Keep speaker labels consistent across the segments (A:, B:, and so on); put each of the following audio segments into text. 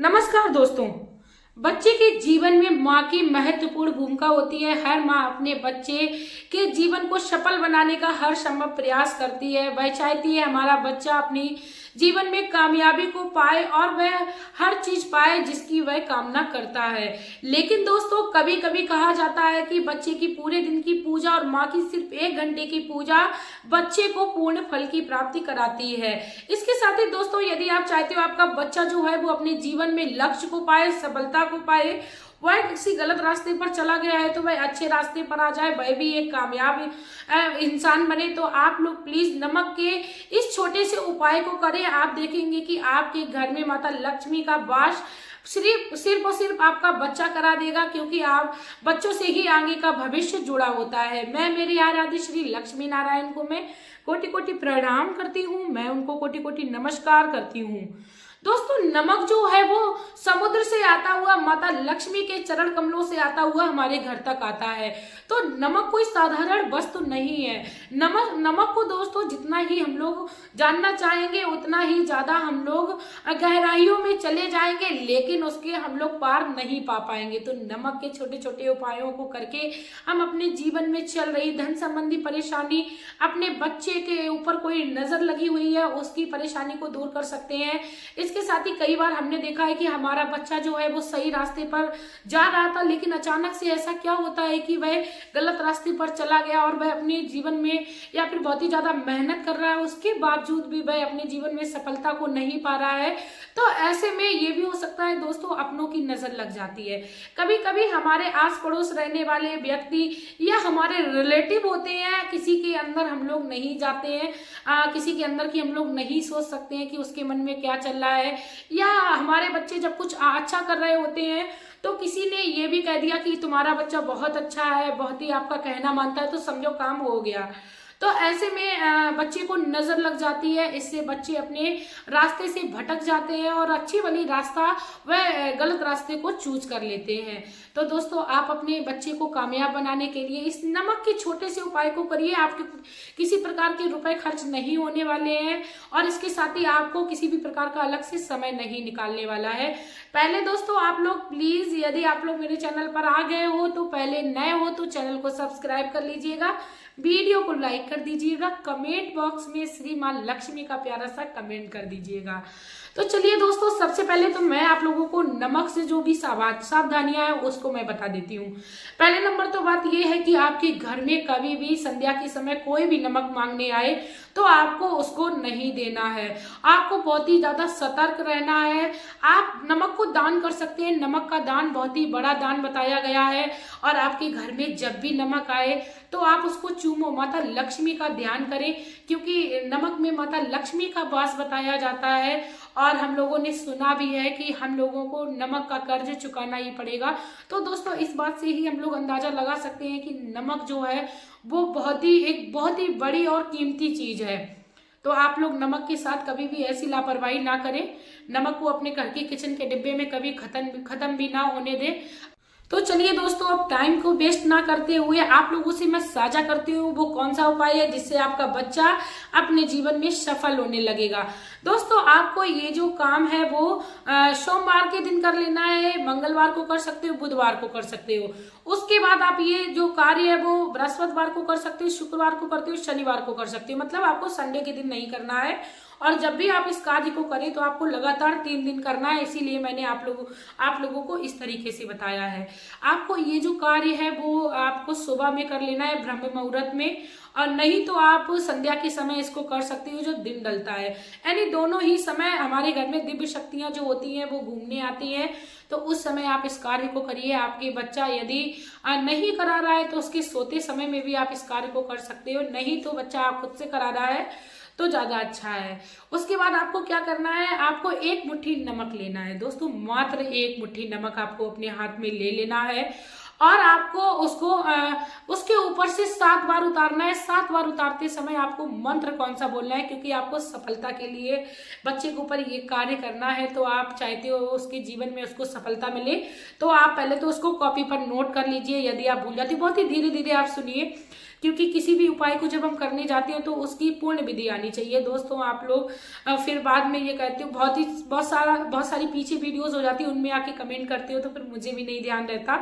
A: नमस्कार दोस्तों। बच्चे के जीवन में माँ की महत्वपूर्ण भूमिका होती है। हर माँ अपने बच्चे के जीवन को सफल बनाने का हर संभव प्रयास करती है। वह चाहती है हमारा बच्चा अपनी जीवन में कामयाबी को पाए और वह हर चीज पाए जिसकी वह कामना करता है। लेकिन दोस्तों, कभी कभी कहा जाता है कि बच्चे की पूरे दिन की पूजा और माँ की सिर्फ 1 घंटे की पूजा बच्चे को पूर्ण फल की प्राप्ति कराती है। इसके साथ ही दोस्तों, यदि आप चाहते हो आपका बच्चा जो है वो अपने जीवन में लक्ष्य को पाए, सफलता को पाए, वह किसी गलत रास्ते पर चला गया है तो वह अच्छे रास्ते पर आ जाए, वह भी एक कामयाब इंसान बने, तो आप लोग प्लीज नमक के इस छोटे से उपाय को करें। आप देखेंगे कि आपके घर में माता लक्ष्मी का वास सिर्फ और सिर्फ आपका बच्चा करा देगा, क्योंकि आप बच्चों से ही आगे का भविष्य जुड़ा होता है। मैं मेरी आराध्य श्री लक्ष्मी नारायण को मैं कोटि कोटि प्रणाम करती हूँ, मैं उनको कोटि कोटि नमस्कार करती हूँ। दोस्तों, नमक जो है वो समुद्र से आता हुआ माता लक्ष्मी के चरण कमलों से आता हुआ हमारे घर तक आता है। तो नमक कोई साधारण वस्तु नहीं है। नमक को दोस्तों जितना ही हम लोग जानना चाहेंगे उतना ही ज्यादा हम लोग गहराइयों में चले जाएंगे, लेकिन उसके हम लोग पार नहीं पा पाएंगे। तो नमक के छोटे छोटे उपायों को करके हम अपने जीवन में चल रही धन संबंधी परेशानी, अपने बच्चे के ऊपर कोई नजर लगी हुई है उसकी परेशानी को दूर कर सकते हैं। इसके साथ ही कई बार हमने देखा है कि हमारा बच्चा जो है वो सही रास्ते पर जा रहा था, लेकिन अचानक से ऐसा क्या होता है कि वह गलत रास्ते पर चला गया और वह अपने जीवन में या फिर बहुत ही ज्यादा मेहनत कर रहा है, उसके बावजूद भी वह अपने जीवन में सफलता को नहीं पा रहा है। तो ऐसे में ये भी हो सकता है दोस्तों, अपनों की नजर लग जाती है। कभी कभी हमारे आस पड़ोस रहने वाले व्यक्ति या हमारे रिलेटिव होते हैं, किसी के अंदर हम लोग नहीं जाते हैं, किसी के अंदर की हम लोग नहीं सोच सकते हैं कि उसके मन में क्या चल रहा है। या हमारे बच्चे जब कुछ अच्छा कर रहे होते हैं तो किसी ने ये भी कह दिया कि तुम्हारा बच्चा बहुत अच्छा है, बहुत ही आपका कहना मानता है, तो समझो काम हो गया। तो ऐसे में बच्चे को नजर लग जाती है, इससे बच्चे अपने रास्ते से भटक जाते हैं और अच्छी वाली रास्ता वह गलत रास्ते को चूज कर लेते हैं। तो दोस्तों, आप अपने बच्चे को कामयाब बनाने के लिए इस नमक के छोटे से उपाय को करिए। आपके किसी प्रकार के रुपए खर्च नहीं होने वाले हैं और इसके साथ ही आपको किसी भी प्रकार का अलग से समय नहीं निकालने वाला है। पहले दोस्तों, आप लोग प्लीज, यदि आप लोग मेरे चैनल पर आ गए हो तो पहले नए हो तो चैनल को सब्सक्राइब कर लीजिएगा, वीडियो को लाइक कर दीजिएगा, कमेंट बॉक्स में श्री मां लक्ष्मी का प्यारा सा कमेंट कर दीजिएगा। तो चलिए दोस्तों, सबसे पहले तो मैं आप लोगों को नमक से जो भी सावधानियां है उसको मैं बता देती हूँ। पहले नंबर तो बात यह है कि आपके घर में कभी भी संध्या के समय कोई भी नमक मांगने आए तो आपको उसको नहीं देना है। आपको बहुत ही ज्यादा सतर्क रहना है। आप नमक को दान कर सकते हैं, नमक का दान बहुत ही बड़ा दान बताया गया है। और आपके घर में जब भी नमक आए तो आप उसको चूमो, माता लक्ष्मी का ध्यान करें, क्योंकि नमक में माता लक्ष्मी का वास बताया जाता है। और हम लोगों ने सुना भी है कि हम लोगों को नमक का कर्ज चुकाना ही पड़ेगा। तो दोस्तों, इस बात से ही हम लोग अंदाजा लगा सकते हैं कि नमक जो है वो बहुत ही बड़ी और कीमती चीज है। तो आप लोग नमक के साथ कभी भी ऐसी लापरवाही ना करें। नमक को अपने घर के किचन के डिब्बे में कभी खत्म भी ना होने दें। तो चलिए दोस्तों, अब टाइम को वेस्ट ना करते हुए आप लोगों से मैं साझा करती हूँ वो कौन सा उपाय है जिससे आपका बच्चा अपने जीवन में सफल होने लगेगा। दोस्तों, आपको ये जो काम है वो सोमवार के दिन कर लेना है, मंगलवार को कर सकते हो, बुधवार को कर सकते हो। उसके बाद आप ये जो कार्य है वो बृहस्पतिवार को कर सकते हो, शुक्रवार को करते हो, शनिवार को कर सकते हो। मतलब आपको संडे के दिन नहीं करना है। और जब भी आप इस कार्य को करें तो आपको लगातार 3 दिन करना है, इसीलिए मैंने आप लोगों को इस तरीके से बताया है। आपको ये जो कार्य है वो आपको सुबह में कर लेना है, ब्रह्म मुहूर्त में, और नहीं तो आप संध्या के समय इसको कर सकते हो जो दिन ढलता है। यानी दोनों ही समय हमारे घर में दिव्य शक्तियां जो होती हैं वो घूमने आती हैं। तो उस समय आप इस कार्य को करिए। आपके बच्चा यदि नहीं करा रहा है तो उसके सोते समय में भी आप इस कार्य को कर सकते हो, नहीं तो बच्चा आप खुद से करा रहा है तो ज्यादा अच्छा है। उसके बाद आपको क्या करना है, आपको 1 मुट्ठी नमक लेना है। दोस्तों, मात्र 1 मुट्ठी नमक आपको अपने हाथ में ले लेना है और आपको उसको उसके ऊपर से 7 बार उतारना है। 7 बार उतारते समय आपको मंत्र कौन सा बोलना है, क्योंकि आपको सफलता के लिए बच्चे के ऊपर ये कार्य करना है। तो आप चाहते हो उसके जीवन में उसको सफलता मिले, तो आप पहले तो उसको कॉपी पर नोट कर लीजिए। यदि आप भूल जाते, बहुत ही धीरे धीरे आप सुनिए। क्योंकि किसी भी उपाय को जब हम करने जाते हैं तो उसकी पूर्ण विधि आनी चाहिए। दोस्तों आप लोग फिर बाद में ये कहते हो बहुत सारी पीछे वीडियोस हो जाती है, उनमें आके कमेंट करते हो, तो फिर मुझे भी नहीं ध्यान रहता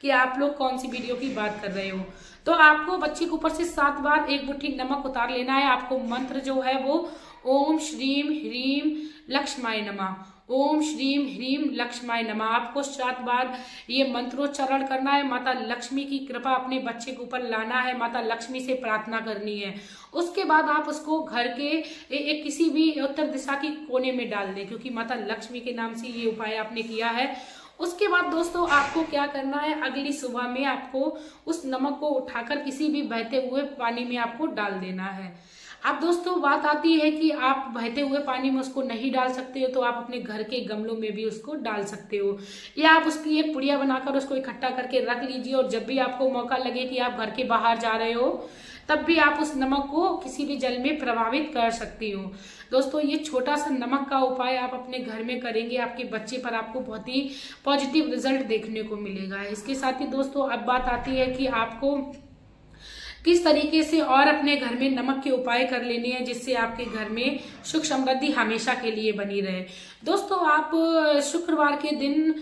A: कि आप लोग कौन सी वीडियो की बात कर रहे हो। तो आपको बच्चे के ऊपर से 7 बार 1 मुट्ठी नमक उतार लेना है। आपको मंत्र जो है वो ओम श्रीम ह्रीम लक्ष्माय नमः, ओम श्रीम ह्रीम लक्ष्माय नमः। आपको 7 बार ये मंत्रोच्चारण करना है। माता लक्ष्मी की कृपा अपने बच्चे के ऊपर लाना है, माता लक्ष्मी से प्रार्थना करनी है। उसके बाद आप उसको घर के किसी भी उत्तर दिशा की कोने में डाल दें, क्योंकि माता लक्ष्मी के नाम से ये उपाय आपने किया है। उसके बाद दोस्तों आपको क्या करना है, अगली सुबह में आपको उस नमक को उठाकर किसी भी बहते हुए पानी में आपको डाल देना है। अब दोस्तों बात आती है कि आप बहते हुए पानी में उसको नहीं डाल सकते हो तो आप अपने घर के गमलों में भी उसको डाल सकते हो, या आप उसकी एक पुड़िया बनाकर उसको इकट्ठा करके रख लीजिए, और जब भी आपको मौका लगे कि आप घर के बाहर जा रहे हो तब भी आप उस नमक को किसी भी जल में प्रभावित कर सकती हो। दोस्तों ये छोटा सा नमक का उपाय आप अपने घर में करेंगे, आपके बच्चे पर आपको बहुत ही पॉजिटिव रिजल्ट देखने को मिलेगा। इसके साथ ही दोस्तों अब बात आती है कि आपको किस तरीके से और अपने घर में नमक के उपाय कर लेने हैं जिससे आपके घर में सुख समृद्धि हमेशा के लिए बनी रहे। दोस्तों आप शुक्रवार के दिन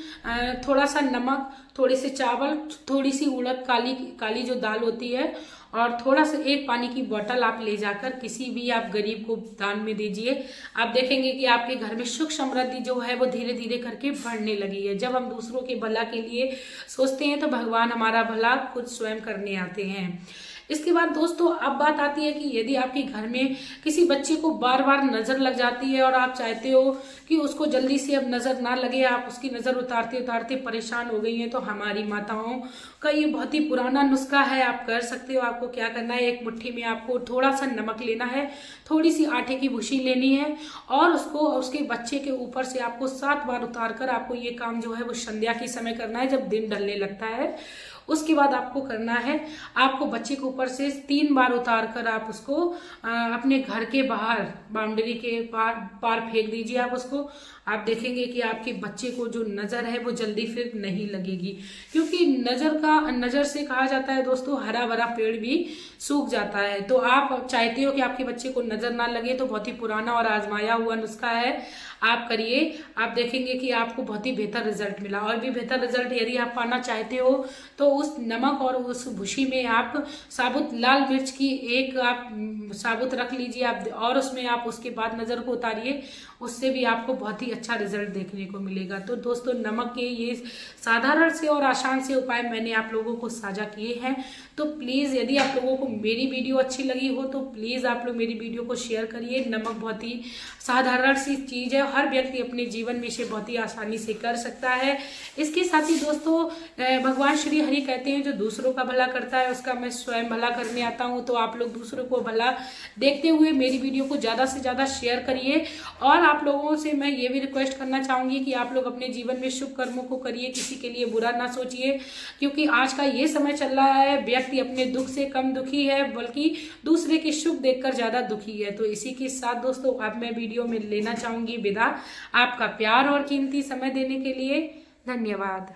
A: थोड़ा सा नमक, थोड़े से चावल, थोड़ी सी उड़द काली जो दाल होती है, और थोड़ा सा 1 पानी की बोतल आप ले जाकर किसी भी आप गरीब को दान में दीजिए। आप देखेंगे कि आपके घर में सुख समृद्धि जो है वो धीरे धीरे करके बढ़ने लगी है। जब हम दूसरों के भला के लिए सोचते हैं तो भगवान हमारा भला खुद स्वयं करने आते हैं। इसके बाद दोस्तों अब बात आती है कि यदि आपके घर में किसी बच्चे को बार बार नजर लग जाती है और आप चाहते हो कि उसको जल्दी से अब नजर ना लगे, आप उसकी नजर उतारते उतारते परेशान हो गई हैं, तो हमारी माताओं का ये बहुत ही पुराना नुस्खा है, आप कर सकते हो। आपको क्या करना है, 1 मुट्ठी में आपको थोड़ा सा नमक लेना है, थोड़ी सी आटे की भूसी लेनी है, और उसको उसके बच्चे के ऊपर से आपको 7 बार उतार कर आपको ये काम जो है वो संध्या के समय करना है, जब दिन ढलने लगता है। उसके बाद आपको करना है, आपको बच्चे के ऊपर से 3 बार उतार कर आप उसको अपने घर के बाहर बाउंड्री के पार फेंक दीजिए। आप उसको आप देखेंगे कि आपके बच्चे को जो नजर है वो जल्दी फिर नहीं लगेगी, क्योंकि नजर से कहा जाता है दोस्तों हरा भरा पेड़ भी सूख जाता है। तो आप चाहते हो कि आपके बच्चे को नजर ना लगे, तो बहुत ही पुराना और आजमाया हुआ नुस्खा है, आप करिए। आप देखेंगे कि आपको बहुत ही बेहतर रिजल्ट मिला। और भी बेहतर रिजल्ट यदि आप पाना चाहते हो तो उस नमक और उस भूसी में आप साबुत लाल मिर्च की एक आप साबुत रख लीजिए आप, और उसमें आप उसके बाद नजर को उतारिए, उससे भी आपको बहुत ही अच्छा रिजल्ट देखने को मिलेगा। तो दोस्तों नमक के ये साधारण से और आसान से उपाय मैंने आप लोगों को साझा किए हैं। तो प्लीज यदि आप लोगों को मेरी वीडियो अच्छी लगी हो तो प्लीज आप लोग मेरी वीडियो को शेयर करिए। नमक बहुत ही साधारण सी चीज है, हर व्यक्ति अपने जीवन में इसे बहुत ही आसानी से कर सकता है। इसके साथ ही दोस्तों भगवान श्री हरि कहते हैं जो दूसरों का भला करता है उसका मैं स्वयं भला करने आता हूँ। तो आप लोग दूसरों को भला देखते हुए मेरी वीडियो को ज्यादा से ज्यादा शेयर करिए। और आप लोगों से मैं ये भी रिक्वेस्ट करना चाहूंगी कि आप लोग अपने जीवन में शुभ कर्मों को करिए, किसी के लिए बुरा ना सोचिए, क्योंकि आज का ये समय चल रहा है व्यक्ति अपने दुख से कम दुखी है बल्कि दूसरे के सुख देखकर ज्यादा दुखी है। तो इसी के साथ दोस्तों अब मैं वीडियो में लेना चाहूंगी विदा। आपका प्यार और कीमती समय देने के लिए धन्यवाद।